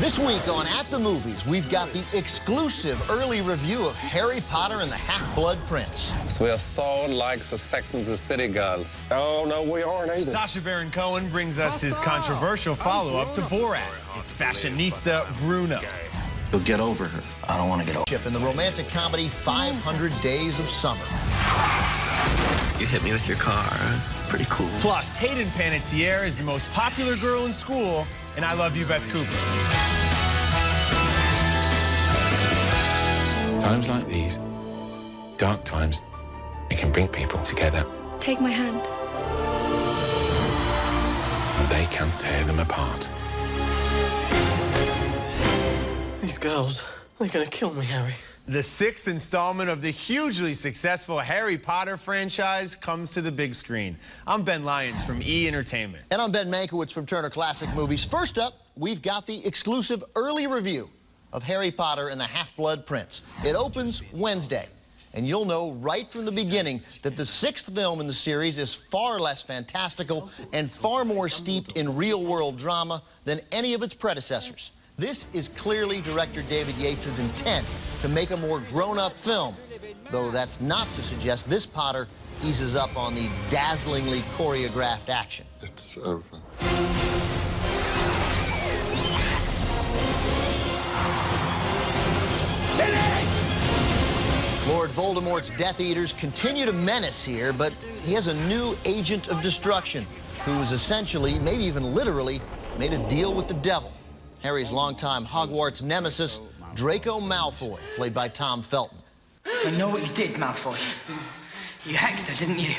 This week on At the Movies, we've got the exclusive early review of Harry Potter and the Half-Blood Prince. So we are so like the Sex and the City girls. Oh, no, we aren't either. Sacha Baron Cohen brings us his controversial follow-up to Borat. It's fashionista Bruno. You'll get over her. I don't want to get over her. In the romantic comedy 500 Days of Summer. You hit me with your car. It's pretty cool. Plus, Hayden Panettiere is the most popular girl in school, and I Love You, Beth Cooper. Times like these, dark times, it can bring people together. Take my hand. And they can tear them apart. These girls, they're gonna kill me, Harry. The sixth installment of the hugely successful Harry Potter franchise comes to the big screen. I'm Ben Lyons from E! Entertainment. And I'm Ben Mankiewicz from Turner Classic Movies. First up, we've got the exclusive early review of Harry Potter and the Half-Blood Prince. It opens Wednesday, and you'll know right from the beginning that the sixth film in the series is far less fantastical and far more steeped in real-world drama than any of its predecessors. This is clearly director David Yates' intent to make a more grown-up film, though that's not to suggest this Potter eases up on the dazzlingly choreographed action. It's over. Lord Voldemort's Death Eaters continue to menace here, but he has a new agent of destruction who's essentially, maybe even literally, made a deal with the devil. Harry's longtime Hogwarts nemesis, Draco Malfoy, played by Tom Felton. I know what you did, Malfoy. You hexed her, didn't you?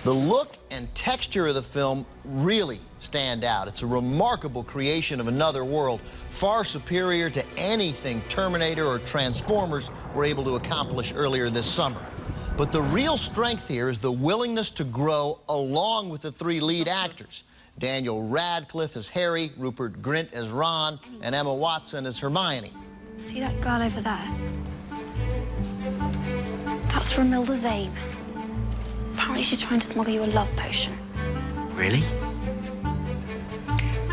The look and texture of the film really stand out. It's a remarkable creation of another world, far superior to anything Terminator or Transformers were able to accomplish earlier this summer. But the real strength here is the willingness to grow along with the three lead actors. Daniel Radcliffe as Harry, Rupert Grint as Ron, and Emma Watson as Hermione. See that girl over there? That's Romilda Vane. Apparently she's trying to smuggle you a love potion. Really?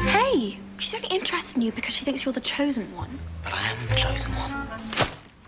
Hey, she's only interested in you because she thinks you're the chosen one. But I am the chosen one.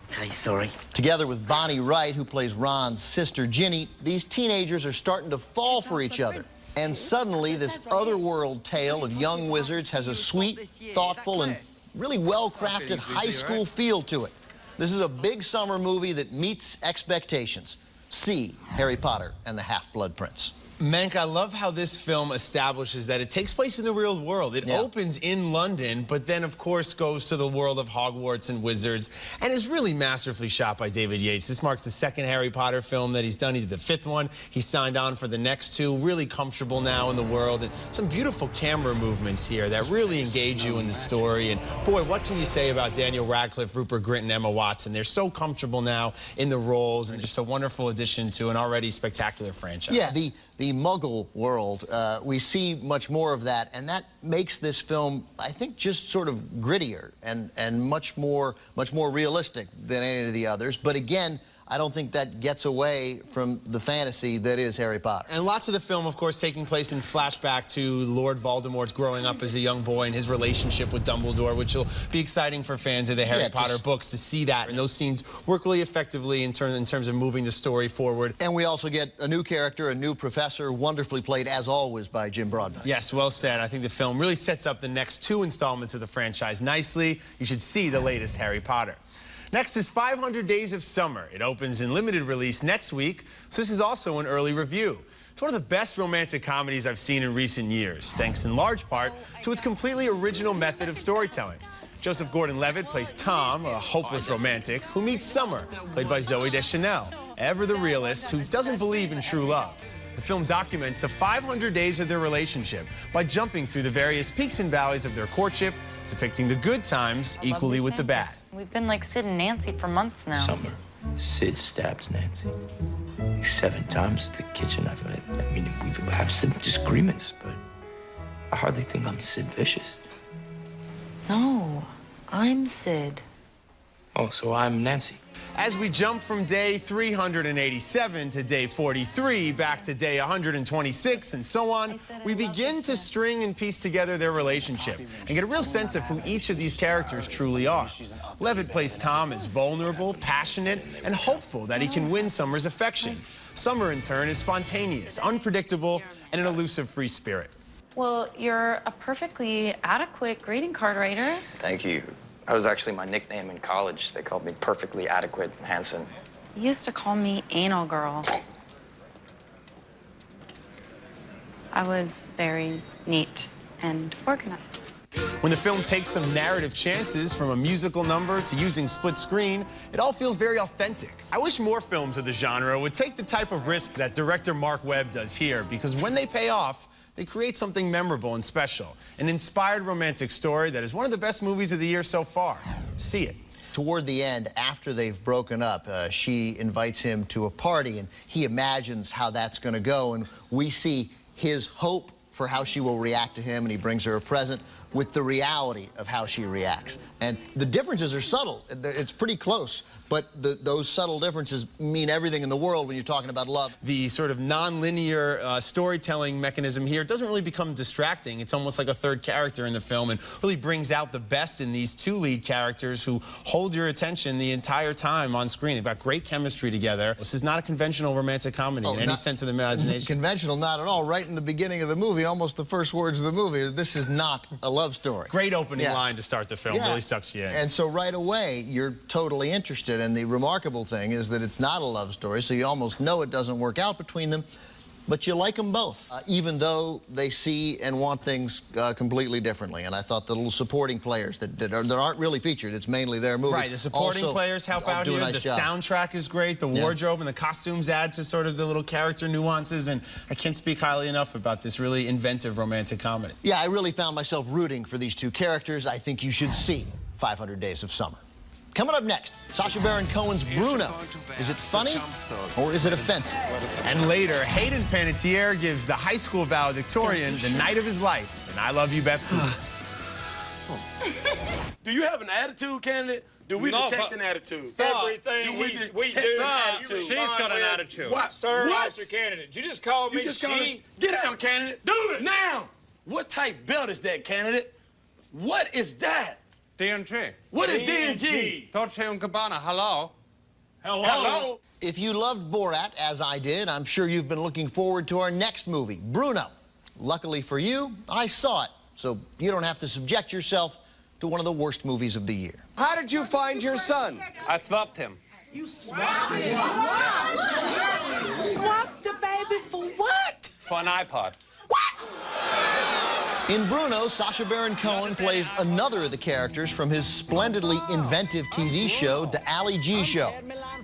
Okay, sorry. Together with Bonnie Wright, who plays Ron's sister Ginny, these teenagers are starting to fall for each other. And suddenly, this otherworld tale of young wizards has a sweet, thoughtful, and really well-crafted high school feel to it. This is a big summer movie that meets expectations. See Harry Potter and the Half-Blood Prince. Mank, I love how this film establishes that it takes place in the real world. It opens in London, but then, of course, goes to the world of Hogwarts and wizards, and is really masterfully shot by David Yates. This marks the second Harry Potter film that he's done. He did the fifth one. He signed on for the next two. Really comfortable now in the world, and some beautiful camera movements here that really engage you in the story. And, boy, what can you say about Daniel Radcliffe, Rupert Grint, and Emma Watson? They're so comfortable now in the roles, and just a wonderful addition to an already spectacular franchise. Yeah, the Muggle world, we see much more of that, and that makes this film, I think, just sort of grittier and much more realistic than any of the others. But again, I don't think that gets away from the fantasy that is Harry Potter. And lots of the film, of course, taking place in flashback to Lord Voldemort growing up as a young boy and his relationship with Dumbledore, which will be exciting for fans of the Harry Potter books to see that. And those scenes work really effectively in terms of moving the story forward. And we also get a new character, a new professor, wonderfully played, as always, by Jim Broadbent. Yes, well said. I think the film really sets up the next two installments of the franchise nicely. You should see the latest Harry Potter. Next is 500 Days of Summer. It opens in limited release next week, so this is also an early review. It's one of the best romantic comedies I've seen in recent years, thanks in large part to its completely original method of storytelling. Joseph Gordon-Levitt plays Tom, a hopeless romantic, who meets Summer, played by Zooey Deschanel, ever the realist who doesn't believe in true love. The film documents the 500 days of their relationship by jumping through the various peaks and valleys of their courtship, depicting the good times equally with the bad. We've been like Sid and Nancy for months now. Summer, Sid stabbed Nancy 7 times at the kitchen. I mean, we have some disagreements, but I hardly think I'm Sid Vicious. No, I'm Sid. Oh, so I'm Nancy. As we jump from day 387 to day 43, back to day 126, and so on, we begin to string and piece together their relationship and get a real sense of who each of these characters truly are. Levitt plays Tom as vulnerable, passionate, and hopeful that he can win Summer's affection. Summer, in turn, is spontaneous, unpredictable, and an elusive free spirit. Well, you're a perfectly adequate greeting card writer. Thank you. That was actually my nickname in college. They called me Perfectly Adequate Hanson. You used to call me Anal Girl. I was very neat and organized. When the film takes some narrative chances, from a musical number to using split screen, it all feels very authentic. I wish more films of the genre would take the type of risks that director Mark Webb does here, because when they pay off, they create something memorable and special. An inspired romantic story that is one of the best movies of the year so far. See it. Toward the end, after they've broken up, she invites him to a party, and he imagines how that's going to go, and we see his hope for how she will react to him, and he brings her a present with the reality of how she reacts. And the differences are subtle. It's pretty close, but those subtle differences mean everything in the world when you're talking about love. The sort of non-linear storytelling mechanism here doesn't really become distracting. It's almost like a third character in the film, and really brings out the best in these two lead characters who hold your attention the entire time on screen. They've got great chemistry together. This is not a conventional romantic comedy in any sense of the imagination. Conventional, not at all. Right in the beginning of the movie, almost the first words of the movie, this is not a love story. Great opening line to start the film. Really sucks you in. And so right away, you're totally interested. And the remarkable thing is that it's not a love story, so you almost know it doesn't work out between them. But you like them both, even though they see and want things completely differently. And I thought the little supporting players that aren't really featured, it's mainly their movie. Right, the supporting players help out here. The soundtrack is great. The wardrobe and the costumes add to sort of the little character nuances. And I can't speak highly enough about this really inventive romantic comedy. Yeah, I really found myself rooting for these two characters. I think you should see 500 Days of Summer. Coming up next, Sacha Baron Cohen's Bruno. Is it funny or is it offensive? And later, Hayden Panettiere gives the high school valedictorian the night of his life. And I love you, Beth. Do you have an attitude, candidate? Do we detect an attitude? Everything we do an attitude. She's got an attitude. What? Sir, what? Mr. Candidate, did you just call me she? Get down, candidate. Do it now. What type belt is that, candidate? What is that? D&G. What is D&G? Dolce & Gabbana, hello? Hello? If you loved Borat, as I did, I'm sure you've been looking forward to our next movie, Bruno. Luckily for you, I saw it, so you don't have to subject yourself to one of the worst movies of the year. How did you find your son? I swapped him. You swapped him? Swapped the baby for what? For an iPod. What? In Bruno, Sacha Baron Cohen plays another of the characters from his splendidly inventive TV show, The Ali G Show.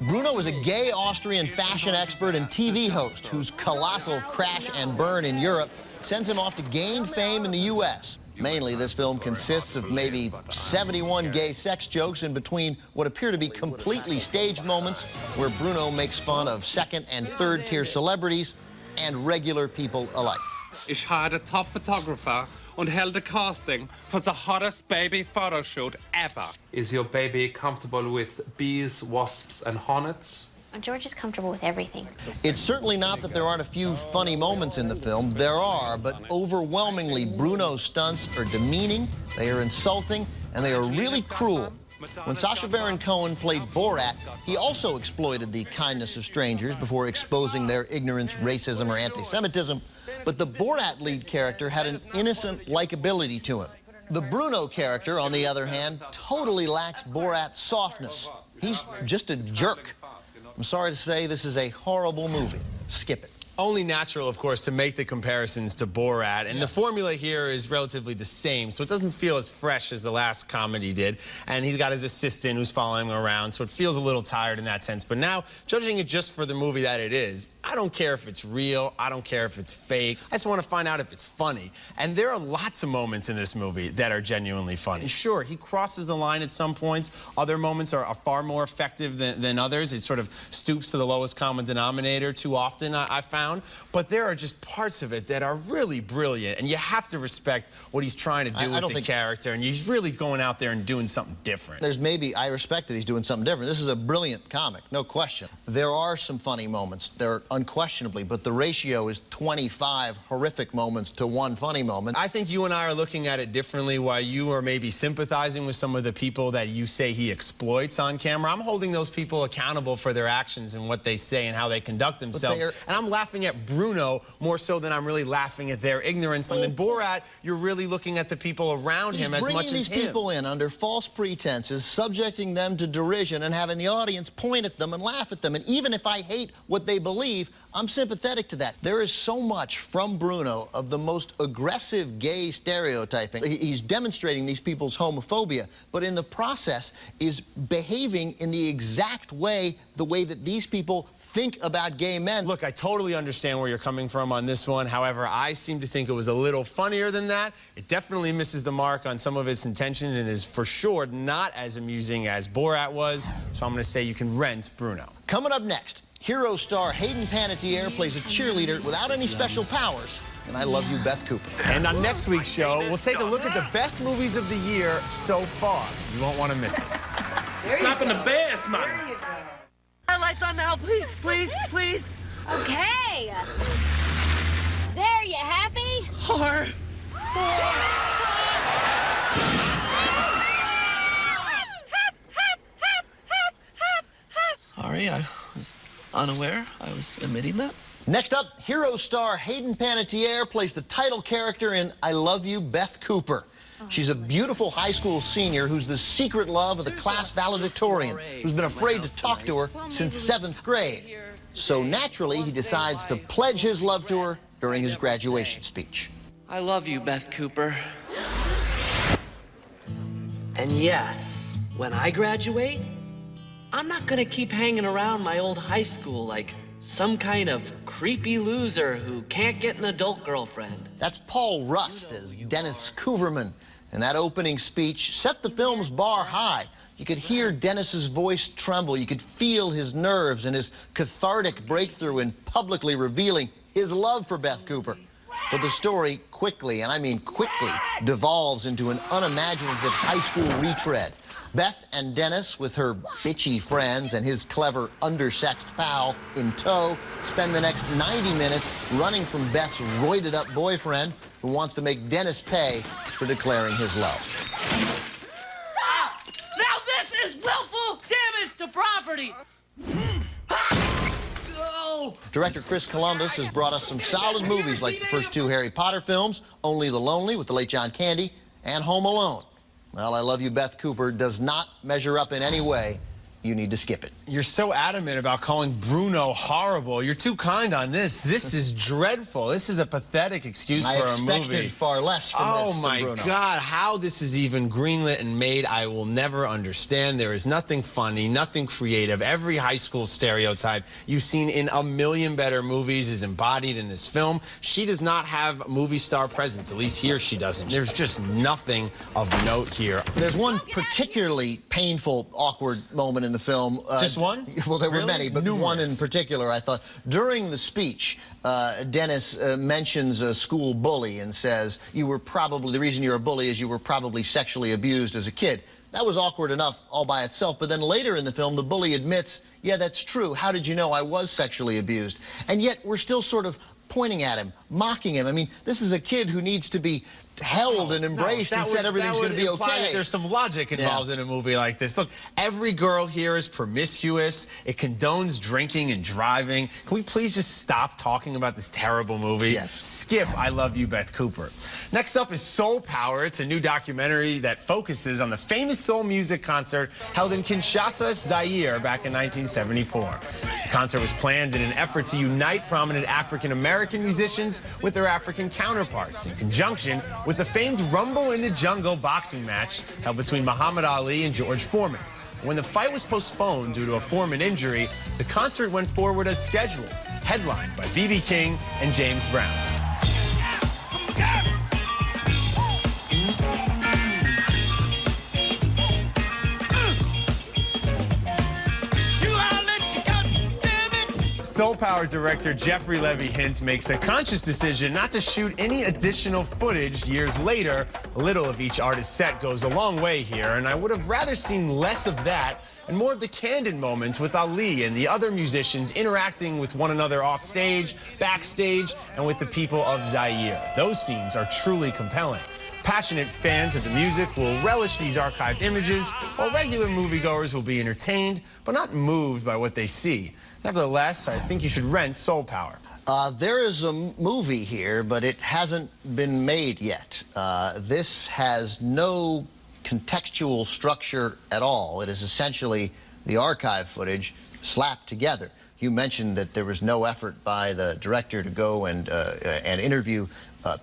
Bruno is a gay Austrian fashion expert and TV host whose colossal crash and burn in Europe sends him off to gain fame in the U.S. Mainly, this film consists of maybe 71 gay sex jokes in between what appear to be completely staged moments where Bruno makes fun of second and third tier celebrities and regular people alike. Ich hired a top photographer and held a casting for the hottest baby photo shoot ever. Is your baby comfortable with bees, wasps, and hornets? George is comfortable with everything. It's certainly not that there aren't a few funny moments in the film. There are, but overwhelmingly, Bruno's stunts are demeaning, they are insulting, and they are really cruel. When Sacha Baron Cohen played Borat, he also exploited the kindness of strangers before exposing their ignorance, racism, or anti-Semitism. But the Borat lead character had an innocent likability to him. The Bruno character, on the other hand, totally lacks Borat's softness. He's just a jerk. I'm sorry to say this is a horrible movie. Skip it. Only natural, of course, to make the comparisons to Borat, and the formula here is relatively the same, so it doesn't feel as fresh as the last comedy did. And he's got his assistant who's following him around, so it feels a little tired in that sense. But now, judging it just for the movie that it is, I don't care if it's real, I don't care if it's fake, I just want to find out if it's funny. And there are lots of moments in this movie that are genuinely funny. And sure, he crosses the line at some points. Other moments are far more effective than others. It sort of stoops to the lowest common denominator too often, I found. around, but there are just parts of it that are really brilliant, and you have to respect what he's trying to do with the character, and he's really going out there and doing something different. I respect that he's doing something different. This is a brilliant comic, no question. There are some funny moments, there unquestionably, but the ratio is 25 horrific moments to 1 funny moment. I think you and I are looking at it differently. While you are maybe sympathizing with some of the people that you say he exploits on camera, I'm holding those people accountable for their actions and what they say and how they conduct themselves. And I'm laughing at Bruno more so than I'm really laughing at their ignorance. And then Borat, you're really looking at the people around him as much as him. He's bringing these people in under false pretenses, subjecting them to derision, and having the audience point at them and laugh at them. And even if I hate what they believe, I'm sympathetic to that. There is so much from Bruno of the most aggressive gay stereotyping. He's demonstrating these people's homophobia, but in the process is behaving in the exact way, the way that these people think about gay men. Look, I totally understand where you're coming from on this one. However, I seem to think it was a little funnier than that. It definitely misses the mark on some of its intention and is for sure not as amusing as Borat was. So I'm going to say you can rent Bruno. Coming up next, hero star Hayden Panettiere plays a cheerleader without any special powers. And I love you, Beth Cooper. And on next week's show, we'll take a look at the best movies of the year so far. You won't want to miss it. Slapping the bass, man. Lights on now, please, please, please. Okay. There, you happy? Sorry, I was unaware I was admitting that. Next up, hero star Hayden Panettiere plays the title character in I Love You, Beth Cooper. She's a beautiful high school senior who's the secret love of the class valedictorian, who's been afraid to talk to her since 7th grade. So naturally, he decides to pledge his love to her during his graduation speech. I love you, Beth Cooper. And yes, when I graduate, I'm not gonna keep hanging around my old high school like some kind of creepy loser who can't get an adult girlfriend. That's Paul Rust as Dennis Cooverman. And that opening speech set the film's bar high. You could hear Dennis's voice tremble. You could feel his nerves and his cathartic breakthrough in publicly revealing his love for Beth Cooper. But the story quickly, and I mean quickly, devolves into an unimaginative high school retread. Beth and Dennis, with her bitchy friends and his clever undersexed pal in tow, spend the next 90 minutes running from Beth's roided-up boyfriend who wants to make Dennis pay for declaring his love. Stop! Now this is willful damage to property! Director Chris Columbus has brought us some solid movies like the first 2 Harry Potter films, Only the Lonely with the late John Candy, and Home Alone. Well, I Love You, Beth Cooper does not measure up in any way. You need to skip it. You're so adamant about calling Bruno horrible. You're too kind on this. This is dreadful. This is a pathetic excuse for a movie. I expected far less from this than Bruno. Oh, my God. How this is even greenlit and made, I will never understand. There is nothing funny, nothing creative. Every high school stereotype you've seen in a million better movies is embodied in this film. She does not have movie star presence. At least here she doesn't. There's just nothing of note here. There's one particularly painful, awkward moment in the film. Just one? Well, there were many, but one in particular, I thought. During the speech, Dennis mentions a school bully and says, the reason you're a bully is you were probably sexually abused as a kid. That was awkward enough all by itself, but then later in the film, the bully admits, yeah, that's true. How did you know I was sexually abused? And yet, we're still sort of pointing at him, mocking him. I mean, this is a kid who needs to be held and embraced and said everything's going to be okay. There's some logic involved in a movie like this. Look, every girl here is promiscuous. It condones drinking and driving. Can we please just stop talking about this terrible movie? Yes. Skip I Love You, Beth Cooper. Next up is Soul Power. It's a new documentary that focuses on the famous soul music concert held in Kinshasa, Zaire, back in 1974. The concert was planned in an effort to unite prominent African-American musicians with their African counterparts in conjunction with the famed Rumble in the Jungle boxing match held between Muhammad Ali and George Foreman. When the fight was postponed due to a Foreman injury, the concert went forward as scheduled, headlined by B.B. King and James Brown. Soul Power director Jeffrey Levy Hint makes a conscious decision not to shoot any additional footage years later. A little of each artist's set goes a long way here, and I would have rather seen less of that and more of the candid moments with Ali and the other musicians interacting with one another off stage, backstage, and with the people of Zaire. Those scenes are truly compelling. Passionate fans of the music will relish these archived images, while regular moviegoers will be entertained, but not moved by what they see. Nevertheless, I think you should rent Soul Power. There is a movie here, but it hasn't been made yet. This has no contextual structure at all. It is essentially the archive footage slapped together. You mentioned that there was no effort by the director to go and interview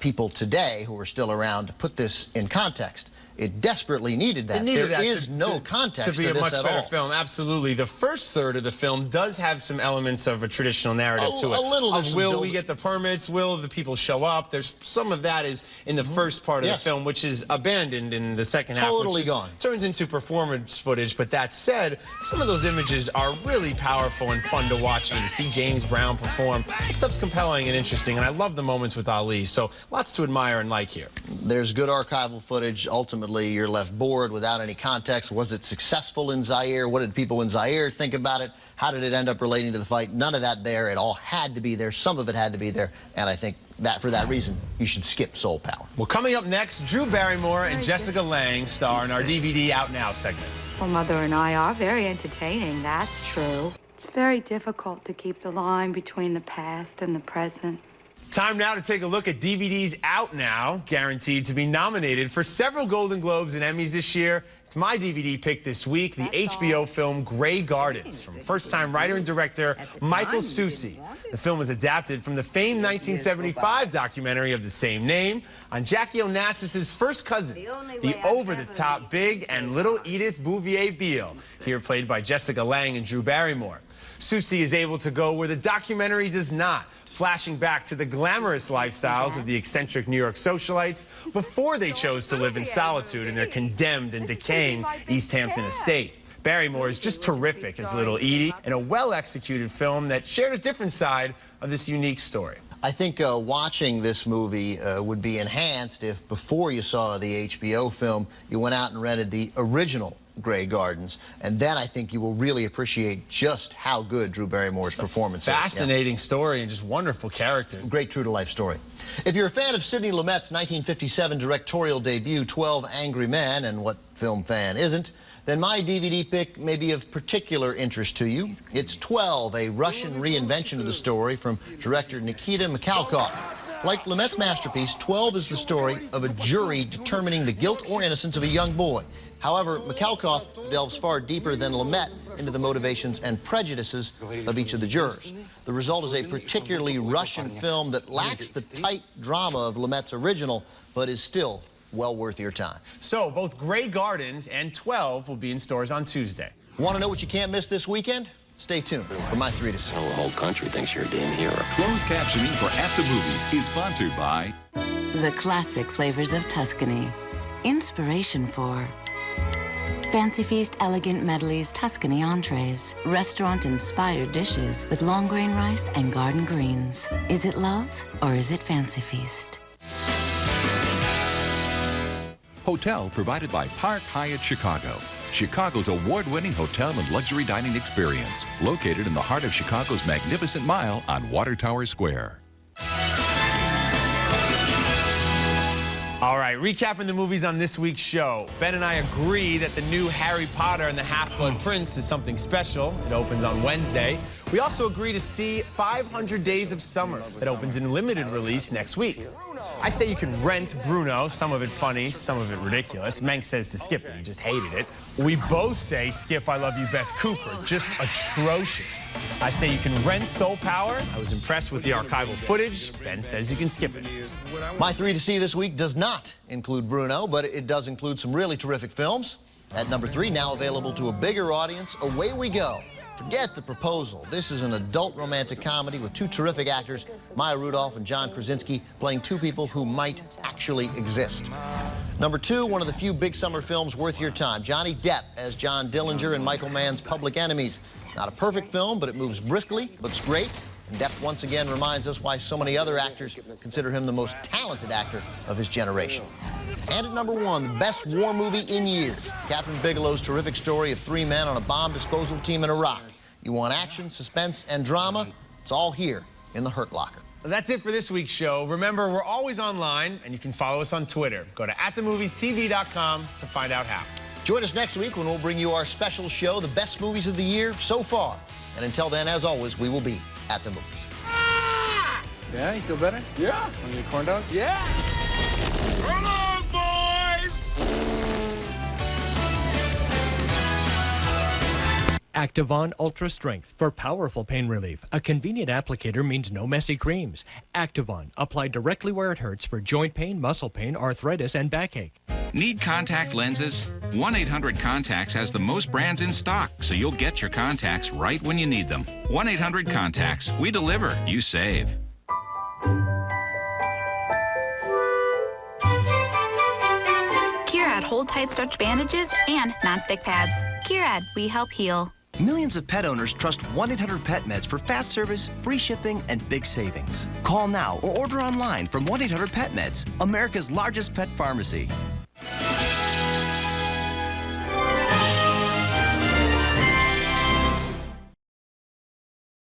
people today who are still around to put this in context. It desperately needed that. There is no context to be a much better all. film. Absolutely. The first third of the film does have some elements of a traditional narrative to it. A little. Of will we get the permits? Will the people show up? There's some of that is in the first part of the film, which is abandoned in the second half. Totally gone. Turns into performance footage. But that said, some of those images are really powerful and fun to watch. And to see James Brown perform, that stuff's compelling and interesting. And I love the moments with Ali. So lots to admire and like here. There's good archival footage. Ultimately, you're left bored without any context. Was it successful in Zaire? What did people in Zaire think about it? How did it end up relating to the fight? None of that there. It all had to be there. Some of it had to be there. And I think that for that reason, you should skip Soul Power. Well, coming up next, Drew Barrymore and Jessica Lange star in our DVD Out Now segment. Well, Mother and I are very entertaining, that's true. It's very difficult to keep the line between the past and the present. Time now to take a look at DVDs Out Now, guaranteed to be nominated for several Golden Globes and Emmys this year. It's my DVD pick this week, the HBO film Grey Gardens, from first-time writer and director Michael Soucy. The film was adapted from the famed 1975 documentary of the same name on Jackie Onassis' first cousins, the over-the-top Big and Little Edith Bouvier Beale, here played by Jessica Lange and Drew Barrymore. Soucy is able to go where the documentary does not, flashing back to the glamorous lifestyles of the eccentric New York socialites before they chose to live in solitude in their condemned and decaying East Hampton estate. Barrymore is just terrific as Little Edie in a well-executed film that shared a different side of this unique story. I think watching this movie would be enhanced if before you saw the HBO film, you went out and rented the original Grey Gardens, and then I think you will really appreciate just how good Drew Barrymore's performance is. Fascinating story and just wonderful characters. Great true-to-life story. If you're a fan of Sidney Lumet's 1957 directorial debut, 12 Angry Men, and what film fan isn't, then my DVD pick may be of particular interest to you. It's 12, a Russian reinvention of the story from director Nikita Mikhalkov. Like Lumet's masterpiece, 12 is the story of a jury determining the guilt or innocence of a young boy. However, Mikhalkov delves far deeper than Lumet into the motivations and prejudices of each of the jurors. The result is a particularly Russian film that lacks the tight drama of Lumet's original, but is still well worth your time. So, both Grey Gardens and 12 will be in stores on Tuesday. Want to know what you can't miss this weekend? Stay tuned for my 3 to 6. The whole country thinks you're a damn hero. Closed captioning for At the Movies is sponsored by the classic flavors of Tuscany. Inspiration for Fancy Feast Elegant Medley's Tuscany entrees. Restaurant-inspired dishes with long grain rice and garden greens. Is it love or is it Fancy Feast? Hotel provided by Park Hyatt Chicago. Chicago's award-winning hotel and luxury dining experience. Located in the heart of Chicago's Magnificent Mile on Water Tower Square. All right, recapping the movies on this week's show. Ben and I agree that the new Harry Potter and the Half-Blood Prince is something special. It opens on Wednesday. We also agree to see 500 Days of Summer that opens in limited release next week. I say you can rent Bruno, some of it funny, some of it ridiculous. Mank says to skip it, he just hated it. We both say skip I Love You, Beth Cooper, just atrocious. I say you can rent Soul Power. I was impressed with the archival footage. Ben says you can skip it. My 3 to see this week does not include Bruno, but it does include some really terrific films. At number 3, now available to a bigger audience, Away We Go. Forget The Proposal. This is an adult romantic comedy with 2 terrific actors, Maya Rudolph and John Krasinski, playing 2 people who might actually exist. Number 2, one of the few big summer films worth your time. Johnny Depp as John Dillinger in Michael Mann's Public Enemies. Not a perfect film, but it moves briskly, looks great, and Beth once again reminds us why so many other actors consider him the most talented actor of his generation. And at number 1, the best war movie in years, Catherine Bigelow's terrific story of 3 men on a bomb disposal team in Iraq. You want action, suspense, and drama? It's all here in The Hurt Locker. Well, that's it for this week's show. Remember, we're always online, and you can follow us on Twitter. Go to @themoviestv.com to find out how. Join us next week when we'll bring you our special show, the best movies of the year so far. And until then, as always, we will be at the movies. Yeah, you feel better? Yeah. Want to get a corn dog? Yeah. So long, boys! Activon Ultra Strength for powerful pain relief. A convenient applicator means no messy creams. Activon, applied directly where it hurts for joint pain, muscle pain, arthritis, and backache. Need contact lenses? 1-800-CONTACTS has the most brands in stock, so you'll get your contacts right when you need them. 1-800-CONTACTS. We deliver, you save. Curad Hold Tight Stretch Bandages and Nonstick Pads. Curad, we help heal. Millions of pet owners trust 1-800-PET-MEDS for fast service, free shipping, and big savings. Call now or order online from 1-800-PET-MEDS, America's largest pet pharmacy.